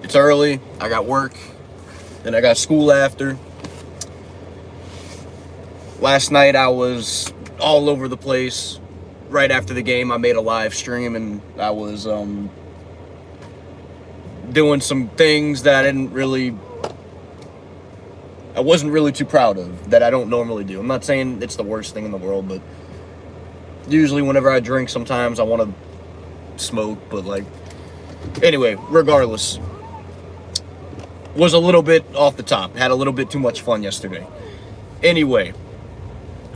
It's early. I got work. Then I got school after. Last night I was all over the place. Right after the game, I made a live stream and I was doing some things that I wasn't really too proud of, that I don't normally do. I'm not saying it's the worst thing in the world, but usually whenever I drink, sometimes I want to smoke, but anyway, regardless, was a little bit off the top. Had a little bit too much fun yesterday. Anyway,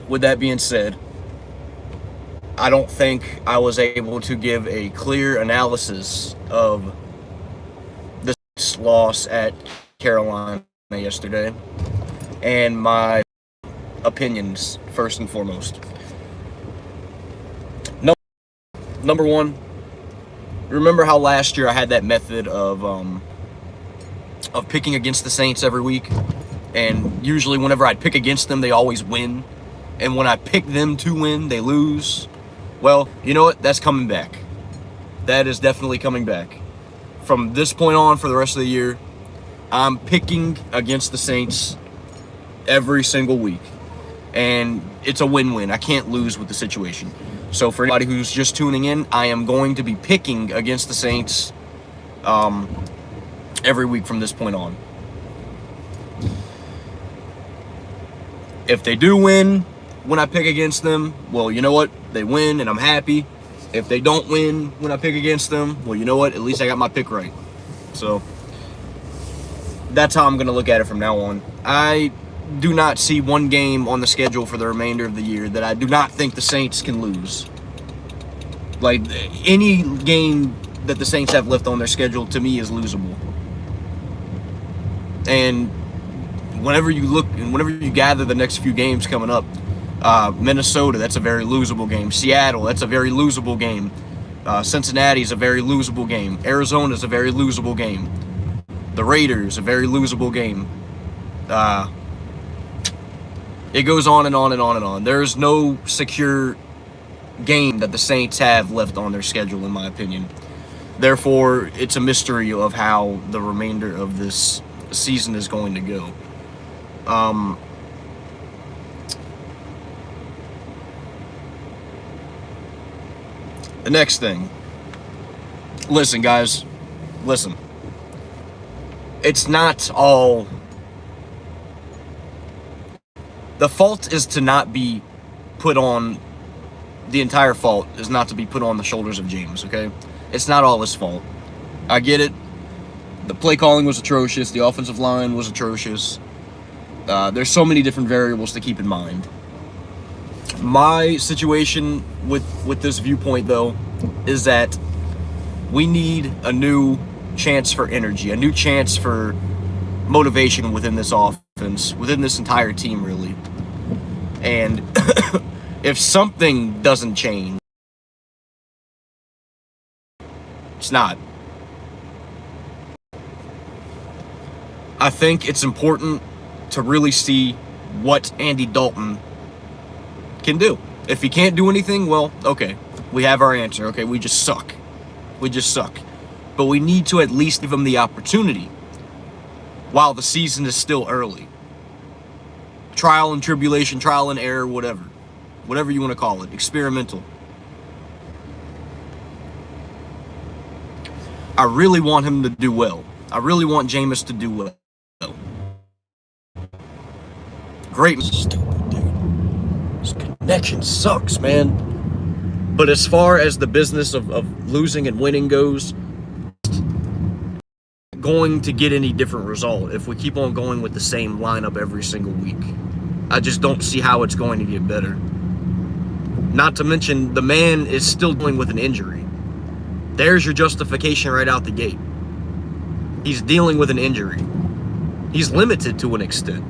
with that being said, I don't think I was able to give a clear analysis of this loss at Carolina yesterday and my opinions first and foremost. Number one, remember how last year I had that method of picking against the Saints every week, and usually whenever I'd pick against them, they always win, and when I pick them to win, they lose. Well, you know what? That's coming back. That is definitely coming back. From this point on, for the rest of the year, I'm picking against the Saints every single week, and it's a win-win. I can't lose with the situation. So for anybody who's just tuning in, I am going to be picking against the Saints every week from this point on. If they do win when I pick against them, well, you know what? They win, and I'm happy. If they don't win when I pick against them, well, you know what? At least I got my pick right. So that's how I'm going to look at it from now on. I do not see one game on the schedule for the remainder of the year that I do not think the Saints can lose. Any game that the Saints have left on their schedule, to me, is losable. And whenever you look and whenever you gather the next few games coming up, Minnesota, that's a very losable game. Seattle, that's a very losable game. Cincinnati's a very losable game. Arizona's a very losable game. The Raiders, a very losable game. It goes on and on and on and on. There's no secure game that the Saints have left on their schedule, in my opinion. Therefore, it's a mystery of how the remainder of this season is going to go. The next thing. Listen, guys. Listen. It's not all... The fault is to not be put on... The entire fault is not to be put on the shoulders of James, okay? It's not all his fault. I get it. The play calling was atrocious. The offensive line was atrocious. There's so many different variables to keep in mind. My situation with this viewpoint, though, is that we need a new chance for energy, a new chance for motivation within this offense, within this entire team, really. And if something doesn't change, it's not. I think it's important to really see what Andy Dalton can do. If he can't do anything, well, okay, we have our answer. Okay, we just suck. We just suck. But we need to at least give him the opportunity while the season is still early. Trial and tribulation, trial and error, whatever. Whatever you want to call it. Experimental. I really want him to do well. I really want Jameis to do well. Great. Stupid, dude. This connection sucks, man. But as far as the business of losing and winning goes, going to get any different result if we keep on going with the same lineup every single week. I just don't see how it's going to get better. Not to mention, the man is still dealing with an injury. There's your justification right out the gate. He's dealing with an injury. He's limited to an extent.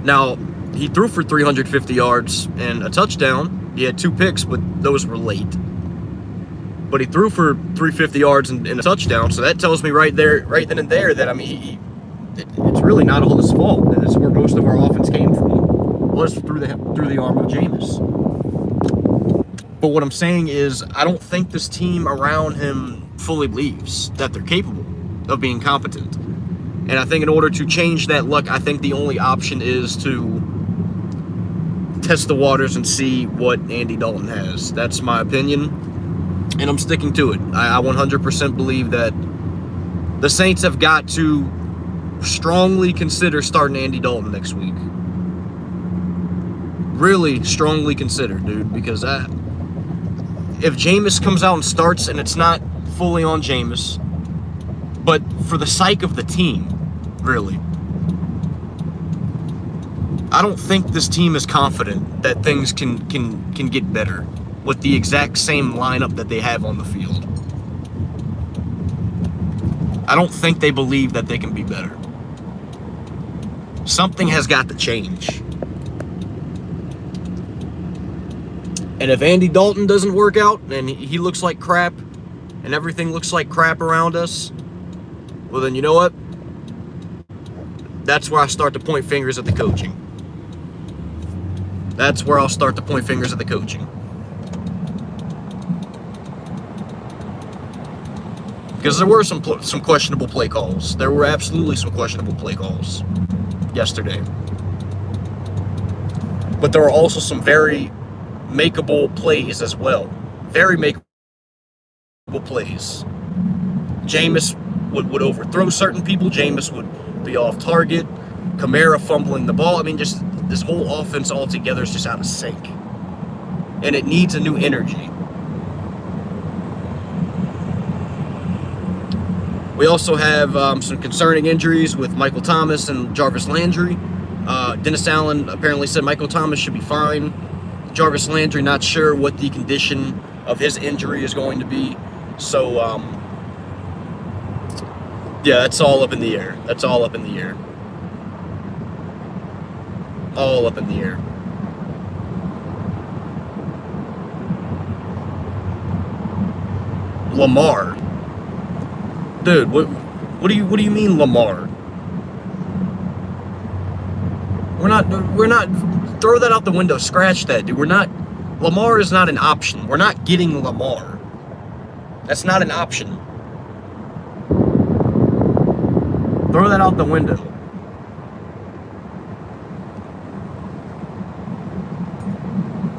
Now, he threw for 350 yards and a touchdown. He had 2 picks, but those were late. But he threw for 350 yards and a touchdown, so that tells me right then and there that, I mean, it's really not all his fault. That's where most of our offense came from, was through the arm of Jameis. But what I'm saying is, I don't think this team around him fully believes that they're capable of being competent. And I think in order to change that look, I think the only option is to test the waters and see what Andy Dalton has. That's my opinion, and I'm sticking to it. I 100% believe that the Saints have got to strongly consider starting Andy Dalton next week. Really strongly consider, dude, because if Jameis comes out and starts, and it's not fully on Jameis, but for the sake of the team, really, I don't think this team is confident that things can get better with the exact same lineup that they have on the field. I don't think they believe that they can be better. Something has got to change. And if Andy Dalton doesn't work out and he looks like crap and everything looks like crap around us, well then, you know what? That's where I start to point fingers at the coaching. That's where I'll start to point fingers at the coaching. Because there were some questionable play calls. There were absolutely some questionable play calls yesterday. But there were also some very makeable plays as well. Very makeable plays. Jameis would overthrow certain people. Jameis would be off target. Kamara fumbling the ball. I mean, just this whole offense altogether is just out of sync. And it needs a new energy. We also have some concerning injuries with Michael Thomas and Jarvis Landry. Dennis Allen apparently said Michael Thomas should be fine. Jarvis Landry, not sure what the condition of his injury is going to be. So, yeah, that's all up in the air. That's all up in the air. All up in the air. Lamar. Dude, what do you mean Lamar? We're not throw that out the window, scratch that, dude. Lamar is not an option. We're not getting Lamar. That's not an option. Throw that out the window.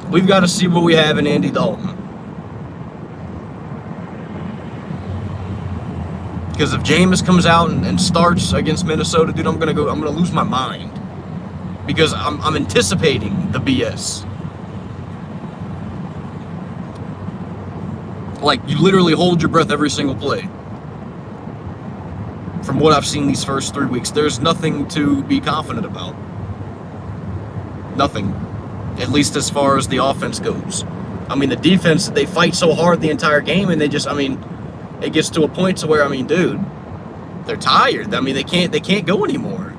We've got to see what we have in Andy Dalton. Because if Jameis comes out and starts against Minnesota, dude, I'm gonna lose my mind. Because I'm anticipating the BS. Like, you literally hold your breath every single play. From what I've seen these first 3 weeks, there's nothing to be confident about. Nothing. At least as far as the offense goes. I mean, the defense, they fight so hard the entire game, and they just, I mean, it gets to a point to where, I mean, dude, they're tired. I mean, they can't go anymore.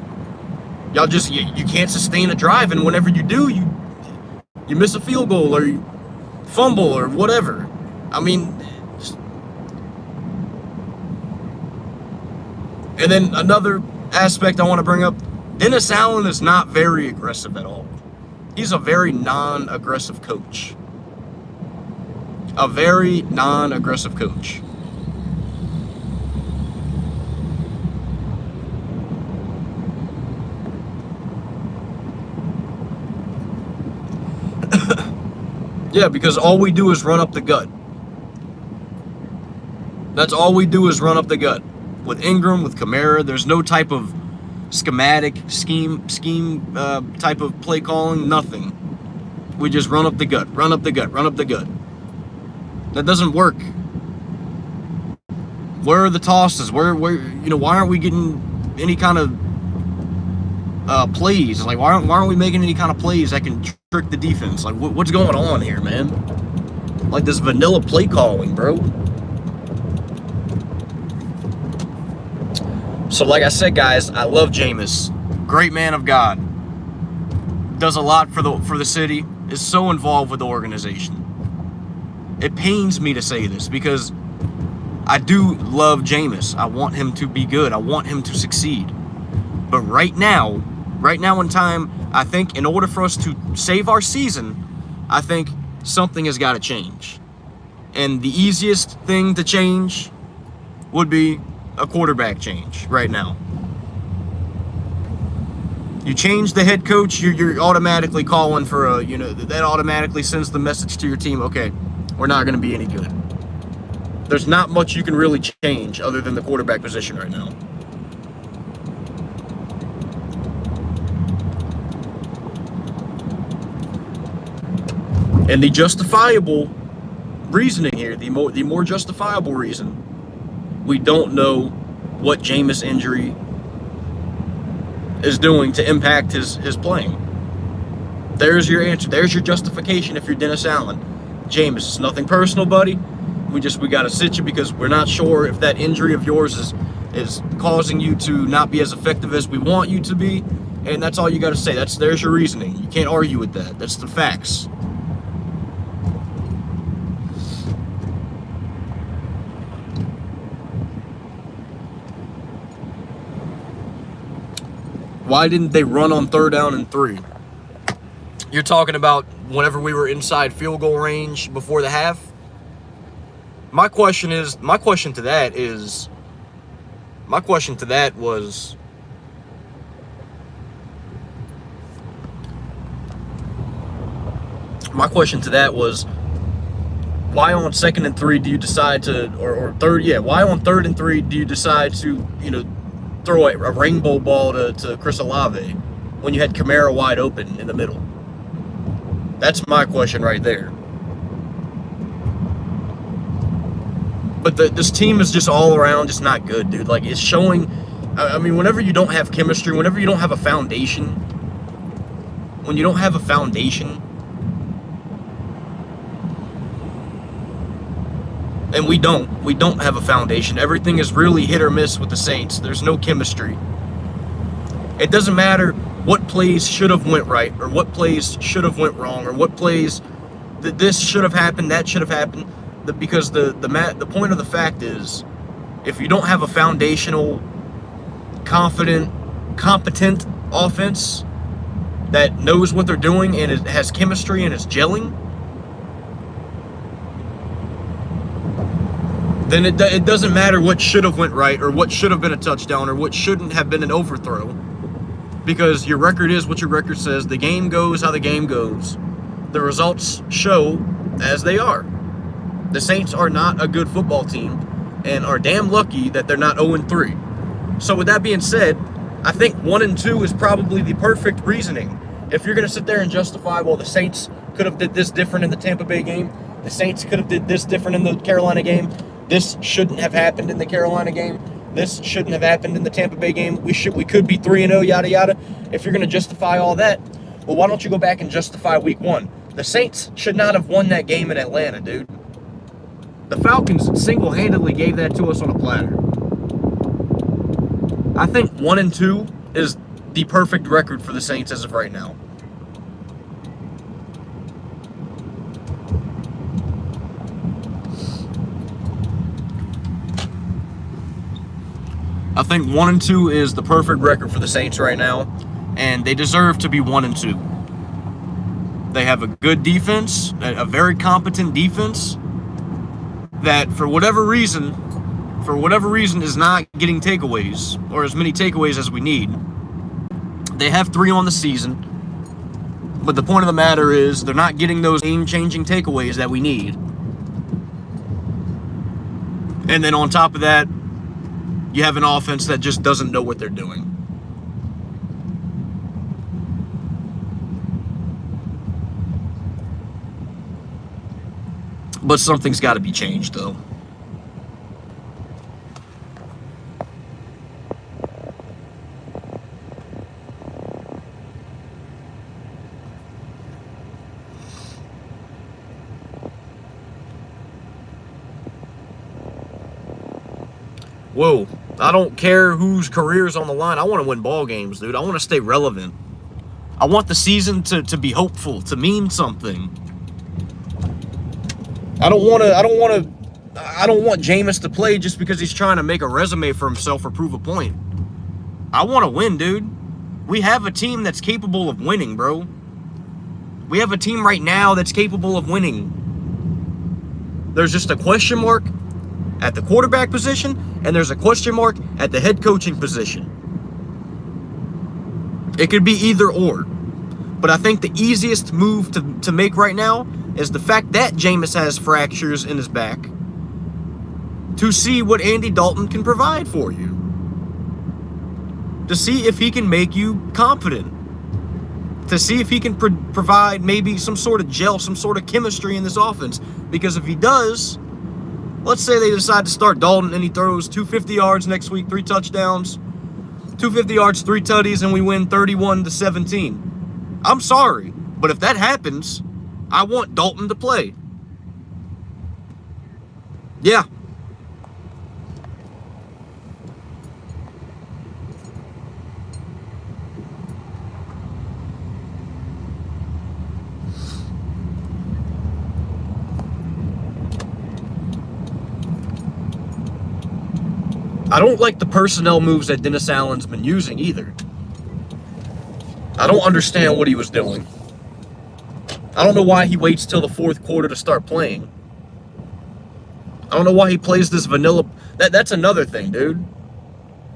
Y'all just, you can't sustain a drive, and whenever you do, you miss a field goal or you fumble or whatever. I mean, and then another aspect I want to bring up, Dennis Allen is not very aggressive at all. He's a very non-aggressive coach. A very non-aggressive coach. Yeah, because all we do is run up the gut. That's all we do is run up the gut. With Ingram, with Kamara, there's no type of schematic, scheme type of play calling, nothing. We just run up the gut, run up the gut, run up the gut. That doesn't work. Where are the tosses? Where why aren't we getting any kind of plays? Like, why aren't we making any kind of plays that can trick the defense? Like, what's going on here, man? Like this vanilla play calling, bro. So like I said, guys, I love Jameis. Great man of God. Does a lot for the city. Is so involved with the organization. It pains me to say this because I do love Jameis. I want him to be good. I want him to succeed. But right now in time, I think in order for us to save our season, I think something has got to change. And the easiest thing to change would be a quarterback change right now. You change the head coach, you're automatically calling for a, that automatically sends the message to your team, okay, we're not going to be any good. There's not much you can really change other than the quarterback position right now. And the justifiable reasoning here, the more justifiable reason, we don't know what Jameis injury is doing to impact his playing. There's your answer. There's your justification if you're Dennis Allen. Jameis, it's nothing personal, buddy. We got to sit you because we're not sure if that injury of yours is causing you to not be as effective as we want you to be. And that's all you got to say. There's your reasoning. You can't argue with that. That's the facts. Why didn't they run on 3rd down and 3? You're talking about whenever we were inside field goal range before the half? My question to that was why on 2nd and 3 do you decide to, why on 3rd and 3 do you decide to, throw a rainbow ball to Chris Olave when you had Kamara wide open in the middle? That's my question right there. But this team is just all around just not good, dude. Like, it's showing. I mean, whenever you don't have chemistry, whenever you don't have a foundation, and we don't have a foundation. Everything is really hit or miss with the Saints. There's no chemistry. It doesn't matter what plays should have went right or what plays should have went wrong or what plays that this should have happened, that should have happened. Because the point of the fact is, if you don't have a foundational, competent offense that knows what they're doing and it has chemistry and is gelling, then it doesn't matter what should have went right or what should have been a touchdown or what shouldn't have been an overthrow, because your record is what your record says. The game goes how the game goes. The results show as they are. The Saints are not a good football team and are damn lucky that they're not 0-3. So with that being said, I think 1-2 is probably the perfect reasoning. If you're going to sit there and justify, well, the Saints could have did this different in the Tampa Bay game, the Saints could have did this different in the Carolina game, this shouldn't have happened in the Carolina game, this shouldn't have happened in the Tampa Bay game, we could be 3-0, yada yada. If you're going to justify all that, well, why don't you go back and justify week 1? The Saints should not have won that game in Atlanta, dude. The Falcons single-handedly gave that to us on a platter. I think 1-2 is the perfect record for the Saints as of right now. I think 1-2 is the perfect record for the Saints right now, and they deserve to be 1-2. They have a good defense, a very competent defense, that for whatever reason is not getting takeaways, or as many takeaways as we need. They have 3 on the season, but the point of the matter is they're not getting those game-changing takeaways that we need. And then on top of that, you have an offense that just doesn't know what they're doing. But something's got to be changed, though. Whoa, I don't care whose career's on the line. I want to win ball games, dude. I want to stay relevant. I want the season to be hopeful, to mean something. I don't want Jameis to play just because he's trying to make a resume for himself or prove a point. I want to win, dude. We have a team that's capable of winning, bro. We have a team right now that's capable of winning. There's just a question mark at the quarterback position, and there's a question mark at the head coaching position. It could be either or. But I think the easiest move to make right now is the fact that Jameis has fractures in his back, to see what Andy Dalton can provide for you. To see if he can make you confident. To see if he can provide maybe some sort of gel, some sort of chemistry in this offense. Because if he does, let's say they decide to start Dalton and he throws 250 yards next week, 3 touchdowns, 250 yards, 3 tutties, and we win 31-17. I'm sorry, but if that happens, I want Dalton to play. Yeah. I don't like the personnel moves that Dennis Allen's been using either. I don't understand what he was doing. I don't know why he waits till the fourth quarter to start playing. I don't know why he plays this vanilla. That's another thing, dude.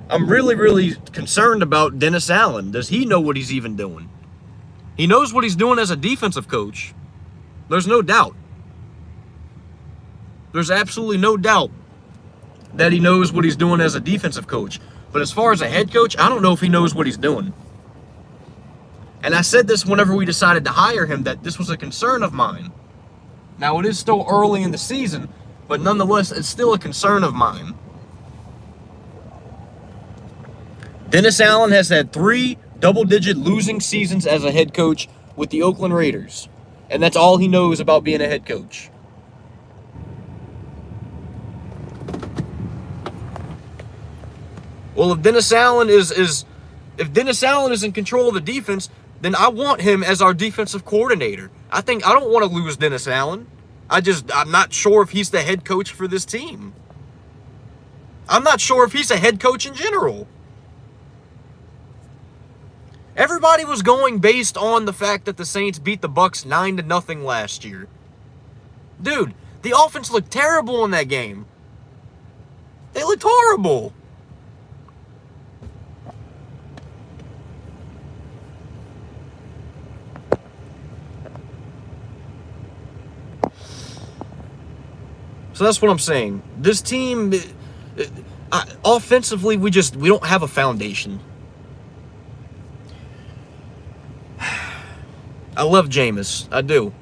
I'm really, really concerned about Dennis Allen. Does he know what he's even doing? He knows what he's doing as a defensive coach. There's no doubt. There's absolutely no doubt that he knows what he's doing as a defensive coach. But as far as a head coach, I don't know if he knows what he's doing. And I said this whenever we decided to hire him, that this was a concern of mine. Now, it is still early in the season, but nonetheless, it's still a concern of mine. Dennis Allen has had 3 double-digit losing seasons as a head coach with the Oakland Raiders. And that's all he knows about being a head coach. Well, if Dennis Allen is in control of the defense, then I want him as our defensive coordinator. I don't want to lose Dennis Allen. I'm not sure if he's the head coach for this team. I'm not sure if he's a head coach in general. Everybody was going based on the fact that the Saints beat the Bucs 9-0 last year. Dude, the offense looked terrible in that game. They looked horrible. So that's what I'm saying. This team, offensively, we don't have a foundation. I love Jameis. I do.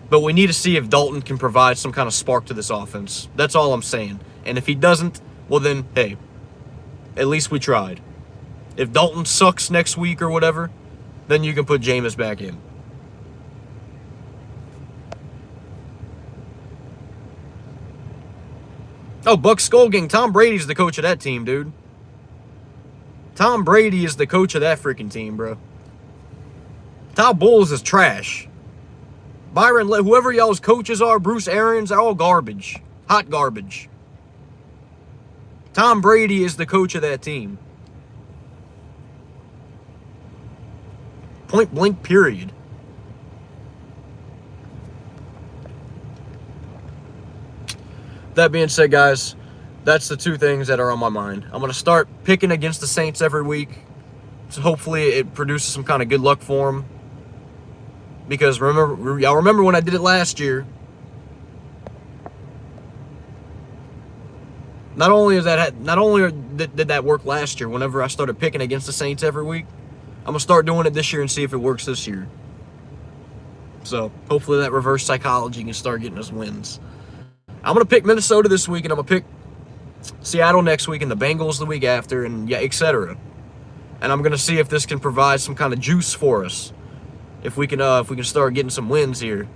But we need to see if Dalton can provide some kind of spark to this offense. That's all I'm saying. And if he doesn't, well then, hey, at least we tried. If Dalton sucks next week or whatever, then you can put Jameis back in. Oh, Buck Skull Gang, Tom Brady's the coach of that team, dude. Tom Brady is the coach of that freaking team, bro. Todd Bowles is trash. Byron, whoever y'all's coaches are, Bruce Arians, they're all garbage. Hot garbage. Tom Brady is the coach of that team. Point blank, period. That being said, guys, that's the 2 things that are on my mind. I'm going to start picking against the Saints every week. So hopefully it produces some kind of good luck for them. Because y'all remember when I did it last year. Not only did that work last year, whenever I started picking against the Saints every week, I'm going to start doing it this year and see if it works this year. So hopefully that reverse psychology can start getting us wins. I'm going to pick Minnesota this week, and I'm going to pick Seattle next week, and the Bengals the week after, and yeah, etc. And I'm going to see if this can provide some kind of juice for us. If we can start getting some wins here.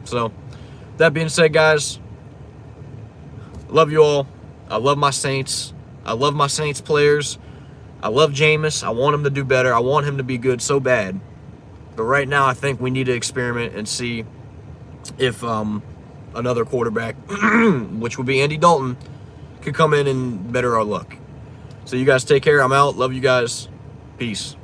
So, that being said, guys, love you all. I love my Saints. I love my Saints players. I love Jameis. I want him to do better. I want him to be good so bad. But right now, I think we need to experiment and see if another quarterback, which would be Andy Dalton, could come in and better our luck. So you guys take care. I'm out. Love you guys. Peace.